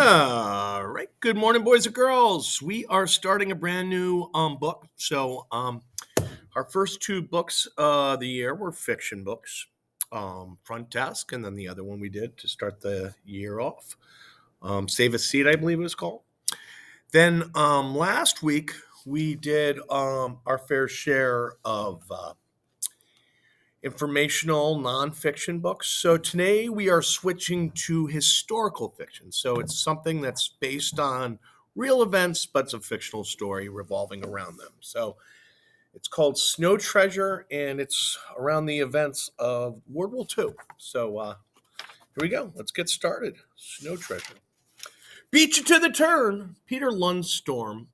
All right. Good morning, boys and girls. We are starting a brand new book. Our first two books of the year were fiction books, Front Desk, and then the other one we did to start the year off, Save a Seat, I believe it was called. Then last week we did our fair share of informational nonfiction books. So today we are switching to historical fiction. So it's something that's based on real events, but it's a fictional story revolving around them. So it's called Snow Treasure, and it's around the events of World War II. So here we go. Let's get started. Snow Treasure. Beat you to the turn. Peter Lundstrom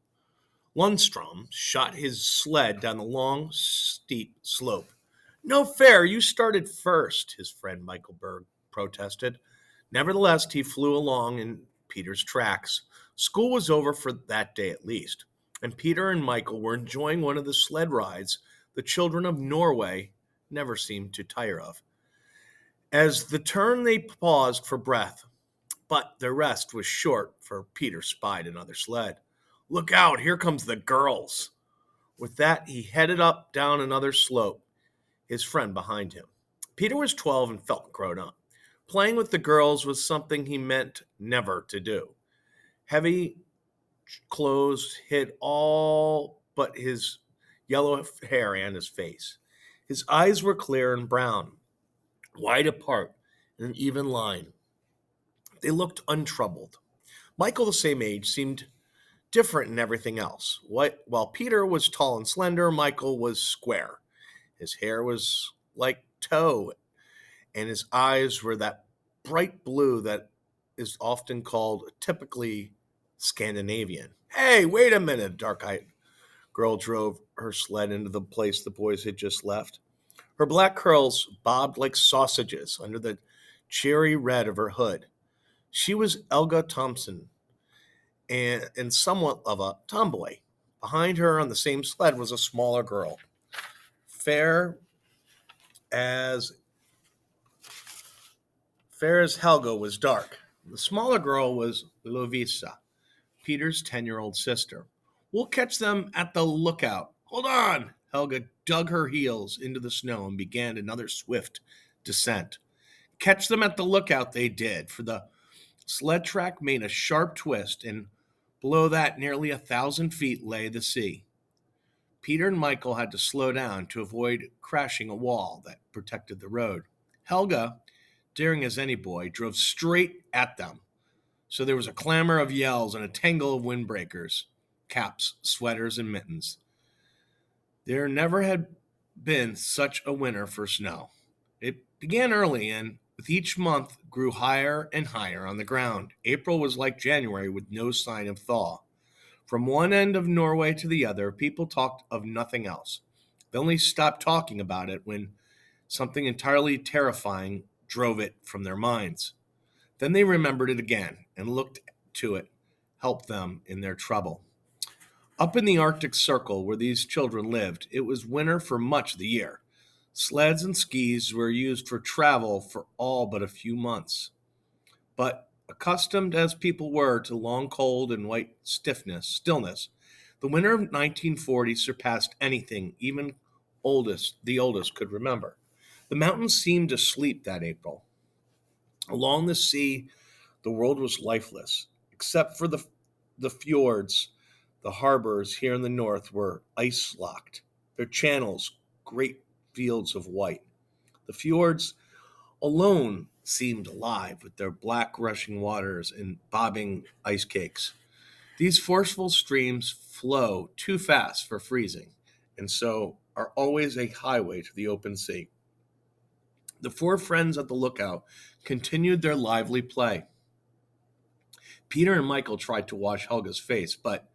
shot his sled down the long, steep slope. No fair, you started first, his friend Michael Berg protested. Nevertheless, he flew along in Peter's tracks. School was over for that day at least, and Peter and Michael were enjoying one of the sled rides the children of Norway never seemed to tire of. As the turn, they paused for breath, but their rest was short, for Peter spied another sled. Look out, here comes the girls. With that, he headed up down another slope, his friend behind him. Peter was 12 and felt grown up. Playing with the girls was something he meant never to do. Heavy clothes hid all but his yellow hair and his face. His eyes were clear and brown, wide apart in an even line. They looked untroubled. Michael, the same age, seemed different in everything else. While Peter was tall and slender, Michael was square. His hair was like tow, and his eyes were that bright blue that is often called typically Scandinavian. Hey, wait a minute, a dark-eyed girl drove her sled into the place the boys had just left. Her black curls bobbed like sausages under the cherry red of her hood. She was Elga Thompson, and somewhat of a tomboy. Behind her on the same sled was a smaller girl, fair as Helga was dark. The smaller girl was Lovisa, Peter's 10-year-old sister. We'll catch them at the lookout. Hold on! Helga dug her heels into the snow and began another swift descent. Catch them at the lookout they did, for the sled track made a sharp twist, and below that, nearly 1,000 feet, lay the sea. Peter and Michael had to slow down to avoid crashing a wall that protected the road. Helga, daring as any boy, drove straight at them. So there was a clamor of yells and a tangle of windbreakers, caps, sweaters, and mittens. There never had been such a winter for snow. It began early and with each month grew higher and higher on the ground. April was like January with no sign of thaw. From one end of Norway to the other, people talked of nothing else. They only stopped talking about it when something entirely terrifying drove it from their minds. Then they remembered it again and looked to it, help them in their trouble. Up in the Arctic Circle where these children lived, it was winter for much of the year. Sleds and skis were used for travel for all but a few months. But accustomed as people were to long cold and white stillness, the winter of 1940 surpassed anything even the oldest could remember. The mountains seemed to sleep that April. Along the sea, the world was lifeless, except for the fjords. The harbors here in the north were ice-locked, their channels great fields of white. The fjords alone seemed alive with their black rushing waters and bobbing ice cakes. These forceful streams flow too fast for freezing, and so are always a highway to the open sea. The four friends at the lookout continued their lively play. Peter and Michael tried to wash Helga's face, but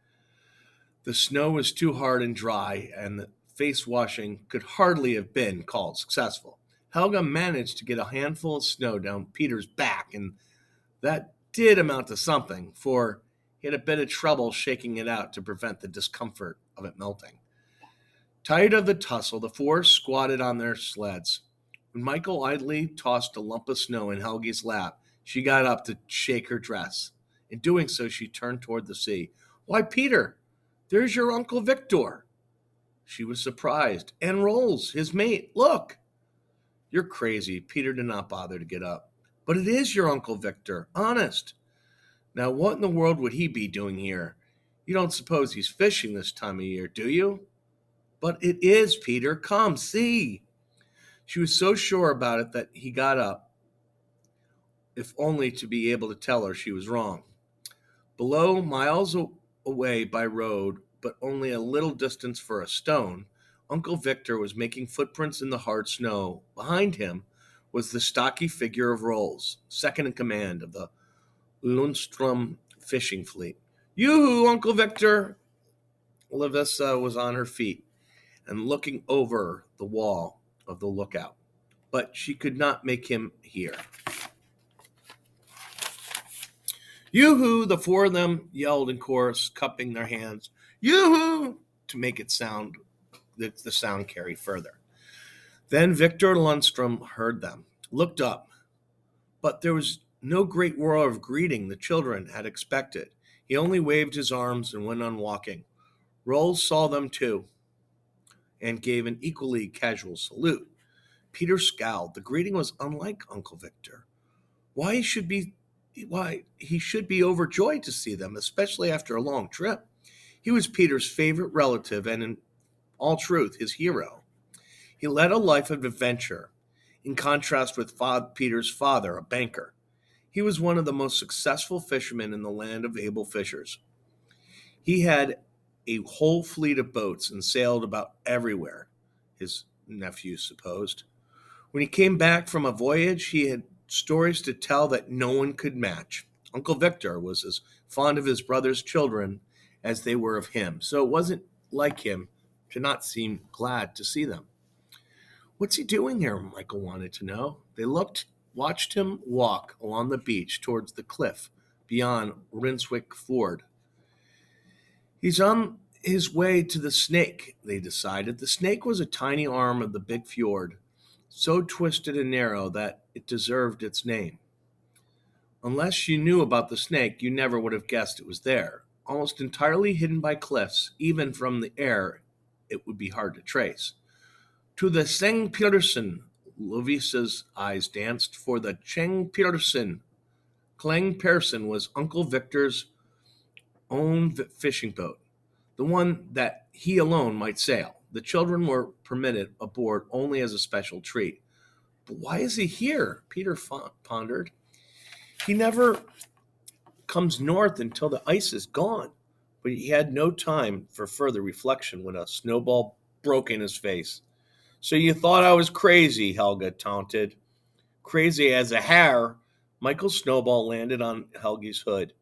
the snow was too hard and dry, and the face washing could hardly have been called successful. Helga managed to get a handful of snow down Peter's back, and that did amount to something, for he had a bit of trouble shaking it out to prevent the discomfort of it melting. Tired of the tussle, the four squatted on their sleds. When Michael idly tossed a lump of snow in Helga's lap, she got up to shake her dress. In doing so, she turned toward the sea. Why, Peter, there's your Uncle Victor. She was surprised. And Rolls, his mate. Look. You're crazy. Peter did not bother to get up. But it is your Uncle Victor. Honest. Now, what in the world would he be doing here? You don't suppose he's fishing this time of year, do you? But it is, Peter. Come, see. She was so sure about it that he got up, if only to be able to tell her she was wrong. Below, miles away by road, but only a little distance for a stone, Uncle Victor was making footprints in the hard snow. Behind him was the stocky figure of Rolls, second in command of the Lundstrom fishing fleet. Yoo-hoo, Uncle Victor! Lavissa was on her feet and looking over the wall of the lookout, but she could not make him hear. Yoo-hoo, the four of them yelled in chorus, cupping their hands. Yoo-hoo, to make it sound, the sound carry further. Then Victor Lundstrom heard them, looked up, but there was no great roar of greeting the children had expected. He only waved his arms and went on walking. Rolls saw them too and gave an equally casual salute. Peter scowled. The greeting was unlike Uncle Victor. Why he should be overjoyed to see them, especially after a long trip. He was Peter's favorite relative and, in all truth, his hero. He led a life of adventure, in contrast with Peter's father, a banker. He was one of the most successful fishermen in the land of able fishers. He had a whole fleet of boats and sailed about everywhere, his nephew supposed. When he came back from a voyage, he had stories to tell that no one could match. Uncle Victor was as fond of his brother's children as they were of him, so it wasn't like him to not seem glad to see them. What's he doing here? Michael wanted to know. They watched him walk along the beach towards the cliff beyond Rinswick Ford. He's on his way to the Snake, they decided. The Snake was a tiny arm of the big fjord, so twisted and narrow that it deserved its name. Unless you knew about the Snake, you never would have guessed it was there. Almost entirely hidden by cliffs, even from the air, it would be hard to trace. To the Seng Petersen, Lovisa's eyes danced, for the Cheng Petersen. Clang Pearson was Uncle Victor's own fishing boat, the one that he alone might sail. The children were permitted aboard only as a special treat. But why is he here? Peter pondered. He never comes north until the ice is gone. But he had no time for further reflection when a snowball broke in his face. So you thought I was crazy, Helga taunted. Crazy as a hare. Michael's snowball landed on Helga's hood. It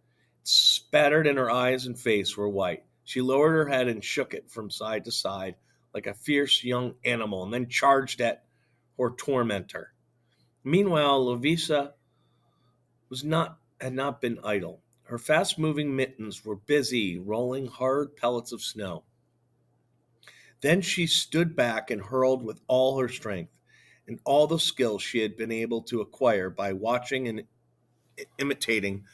spattered and her eyes and face were white. She lowered her head and shook it from side to side like a fierce young animal and then charged at her tormentor. Meanwhile, Lovisa had not been idle. Her fast-moving mittens were busy rolling hard pellets of snow. Then she stood back and hurled with all her strength and all the skill she had been able to acquire by watching and imitating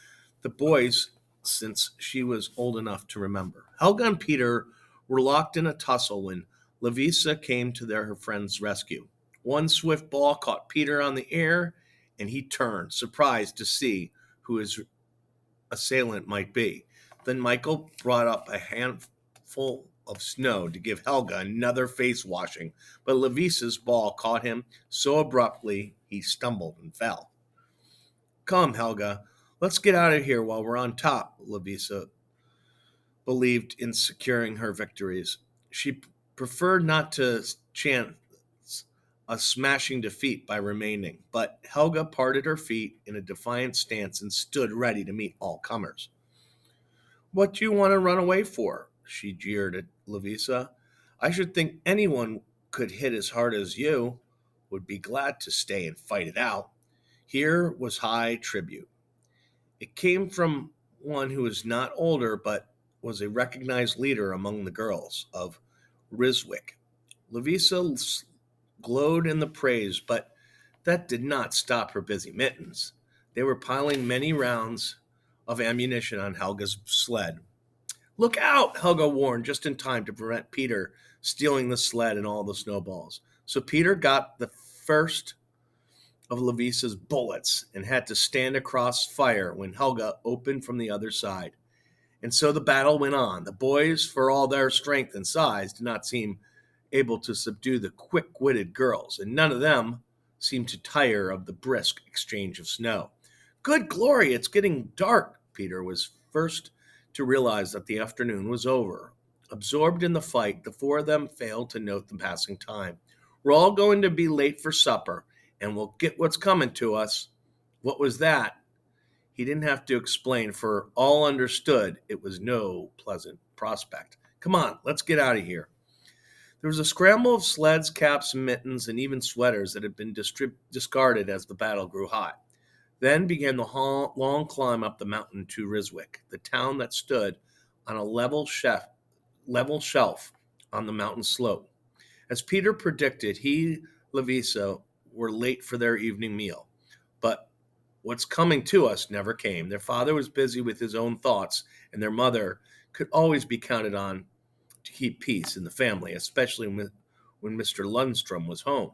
the boys since she was old enough to remember. Helga and Peter were locked in a tussle when Lovisa came to her friend's rescue. One swift ball caught Peter on the air, and he turned, surprised to see who his assailant might be. Then Michael brought up a handful of snow to give Helga another face washing, but Lovisa's ball caught him so abruptly he stumbled and fell. Come, Helga, let's get out of here while we're on top, Lovisa believed in securing her victories. She preferred not to chance a smashing defeat by remaining, but Helga parted her feet in a defiant stance and stood ready to meet all comers. What do you want to run away for? She jeered at Lovisa. I should think anyone could hit as hard as you would be glad to stay and fight it out. Here was high tribute. It came from one who was not older but was a recognized leader among the girls of Riswick. Lovisa glowed in the praise, but that did not stop her busy mittens. They were piling many rounds of ammunition on Helga's sled. Look out, Helga warned just in time to prevent Peter stealing the sled and all the snowballs. So Peter got the first of Lovisa's bullets and had to stand across fire when Helga opened from the other side. And so the battle went on. The boys, for all their strength and size, did not seem able to subdue the quick-witted girls, and none of them seemed to tire of the brisk exchange of snow. Good glory, it's getting dark, Peter was first to realize that the afternoon was over. Absorbed in the fight, the four of them failed to note the passing time. We're all going to be late for supper, and we'll get what's coming to us. What was that? He didn't have to explain, for all understood it was no pleasant prospect. Come on, let's get out of here. There was a scramble of sleds, caps, mittens, and even sweaters that had been discarded as the battle grew hot. Then began the long climb up the mountain to Ryswick, the town that stood on a level shelf on the mountain slope. As Peter predicted, he and Lovisa were late for their evening meal. But what's coming to us never came. Their father was busy with his own thoughts, and their mother could always be counted on to keep peace in the family, especially when Mr. Lundstrom was home.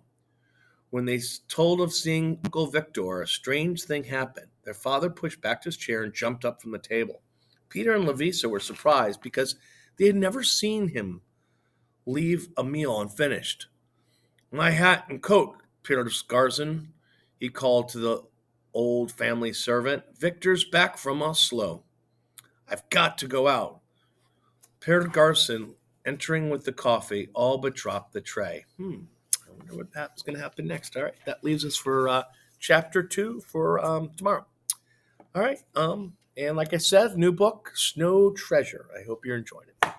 When they told of seeing Uncle Victor, a strange thing happened. Their father pushed back his chair and jumped up from the table. Peter and Lovisa were surprised because they had never seen him leave a meal unfinished. My hat and coat, Peter Garson, he called to the old family servant. Victor's back from Oslo. I've got to go out. Peter Garson, entering with the coffee, all but dropped the tray. I wonder what that's going to happen next. All right, that leaves us for chapter 2 for tomorrow. All right, and like I said, new book, Snow Treasure. I hope you're enjoying it.